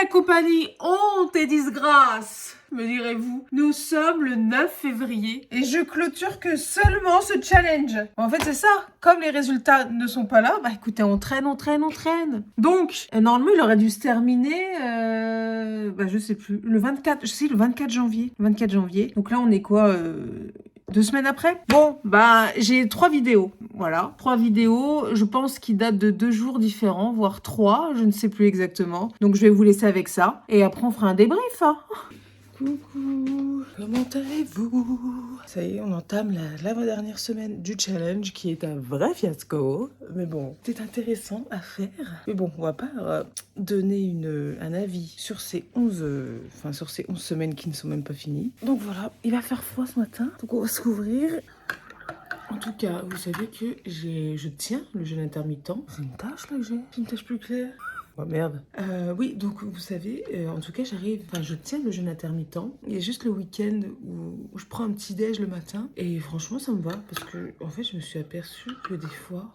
la compagnie honte et disgrâce, me direz-vous. Nous sommes le 9 février et je clôture que seulement ce challenge. En fait, c'est ça. Comme les résultats ne sont pas là, bah écoutez, on traîne. Donc, normalement, il aurait dû se terminer, je sais plus, le 24 janvier. Le 24 janvier. Donc là, on est quoi 2 semaines après. Bon, j'ai 3 vidéos. Voilà, 3 vidéos. Je pense qu'ils datent de 2 jours différents, voire 3. Je ne sais plus exactement. Donc, je vais vous laisser avec ça. Et après, on fera un débrief. Hein. Coucou, comment allez-vous? Ça y est, on entame l'avant-dernière semaine du challenge qui est un vrai fiasco. Mais bon, c'est intéressant à faire. Mais bon, on va pas donner un avis sur ces 11 semaines qui ne sont même pas finies. Donc voilà, il va faire froid ce matin. Donc on va se couvrir. En tout cas, vous savez que je tiens le jeûne intermittent. C'est une tâche là que j'ai. C'est une tâche plus claire. Oh merde. Oui, donc vous savez, en tout cas, je tiens le jeûne intermittent. Il y a juste le week-end où je prends un petit déj le matin. Et franchement, ça me va parce que, en fait, je me suis aperçue que des fois,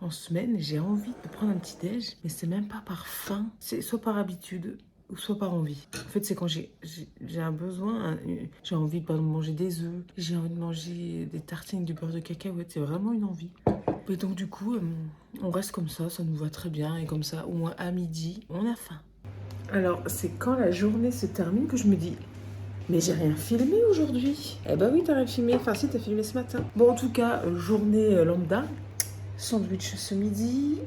en semaine, j'ai envie de prendre un petit déj, mais c'est même pas par faim. C'est soit par habitude ou soit par envie. En fait, c'est quand j'ai un besoin, j'ai envie de manger des œufs, j'ai envie de manger des tartines, du beurre de cacahuète. C'est vraiment une envie. Et donc du coup, on reste comme ça nous va très bien. Et comme ça, au moins à midi, on a faim. Alors, c'est quand la journée se termine que je me dis, mais j'ai rien filmé aujourd'hui. Eh ben oui, t'as rien filmé. Enfin si, t'as filmé ce matin. Bon, en tout cas, journée lambda. Sandwich ce midi,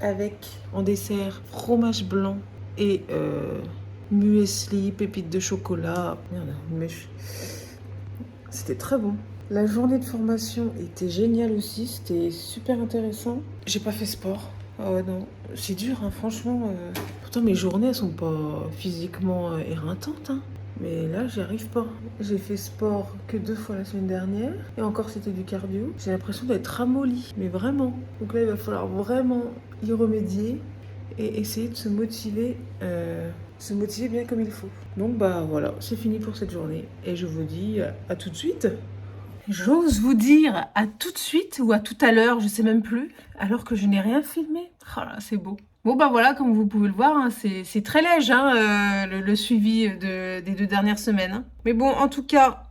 avec en dessert fromage blanc et muesli, pépites de chocolat. Merde, mais c'était très bon. La journée de formation était géniale aussi, c'était super intéressant. J'ai pas fait sport. Ah ouais, non, c'est dur, hein, franchement. Pourtant, mes journées, elles sont pas physiquement éreintantes, hein. Mais là, j'y arrive pas. J'ai fait sport que 2 fois la semaine dernière. Et encore, c'était du cardio. J'ai l'impression d'être ramollie, mais vraiment. Donc là, il va falloir vraiment y remédier et essayer de se motiver bien comme il faut. Donc, voilà, c'est fini pour cette journée. Et je vous dis à tout de suite. J'ose vous dire à tout de suite ou à tout à l'heure, je sais même plus, alors que je n'ai rien filmé. Oh là, c'est beau. Bon voilà, comme vous pouvez le voir, hein, c'est très léger le suivi des 2 dernières semaines. Hein. Mais bon, en tout cas,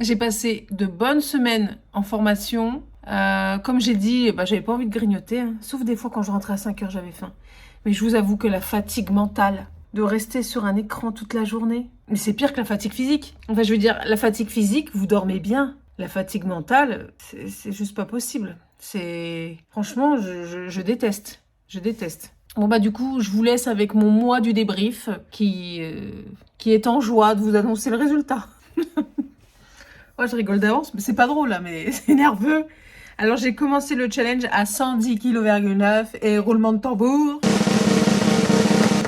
j'ai passé de bonnes semaines en formation. Comme j'ai dit, j'avais pas envie de grignoter, hein, sauf des fois quand je rentrais à 5h, j'avais faim. Mais je vous avoue que la fatigue mentale de rester sur un écran toute la journée, mais c'est pire que la fatigue physique. Enfin, je veux dire, la fatigue physique, vous dormez bien. La fatigue mentale, c'est juste pas possible. Franchement, je déteste. Je déteste. Bon du coup, je vous laisse avec mon mois du débrief qui est en joie de vous annoncer le résultat. Ouais, je rigole d'avance, mais c'est pas drôle là, mais c'est nerveux. Alors j'ai commencé le challenge à 110,9 kg et roulement de tambour.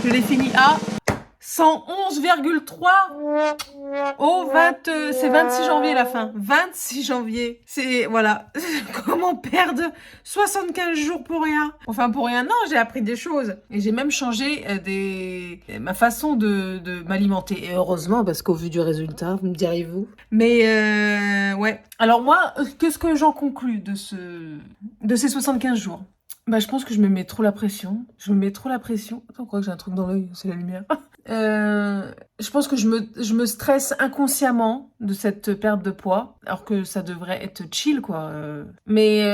Je l'ai fini à 111,3 c'est 26 janvier la fin. 26 janvier. Voilà. Comment perdre 75 jours pour rien? Enfin, pour rien, non, j'ai appris des choses. Et j'ai même changé ma façon de m'alimenter. Et heureusement, parce qu'au vu du résultat, vous me diriez-vous. Mais, ouais. Alors moi, qu'est-ce que j'en conclus de ces 75 jours? Je pense que je me mets trop la pression. Attends, je crois que j'ai un truc dans l'œil, c'est la lumière. Je pense que je me stresse inconsciemment de cette perte de poids, alors que ça devrait être chill, quoi. Mais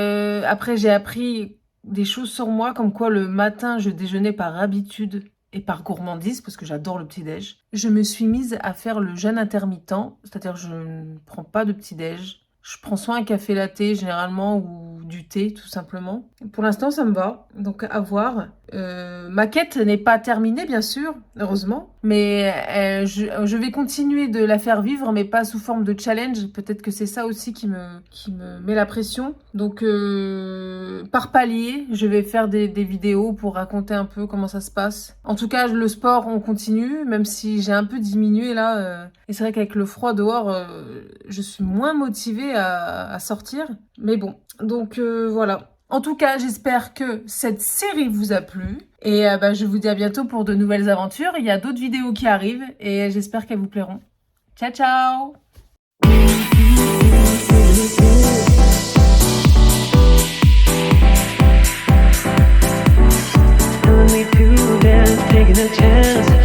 après, j'ai appris des choses sur moi, comme quoi le matin, je déjeunais par habitude et par gourmandise, parce que j'adore le petit-déj. Je me suis mise à faire le jeûne intermittent, c'est-à-dire je ne prends pas de petit-déj. Je prends soit un café latte généralement ou du thé tout simplement. Pour l'instant ça me va, donc à voir. Ma quête n'est pas terminée bien sûr, heureusement. Mais je vais continuer de la faire vivre, mais pas sous forme de challenge. Peut-être que c'est ça aussi qui me met la pression. Donc par palier, je vais faire des vidéos pour raconter un peu comment ça se passe. En tout cas, le sport, on continue, même si j'ai un peu diminué là. Et c'est vrai qu'avec le froid dehors, je suis moins motivée à sortir. Mais bon, donc voilà. En tout cas, j'espère que cette série vous a plu. Et je vous dis à bientôt pour de nouvelles aventures. Il y a d'autres vidéos qui arrivent et j'espère qu'elles vous plairont. Ciao, ciao! Telling me to dance, take taking a chance.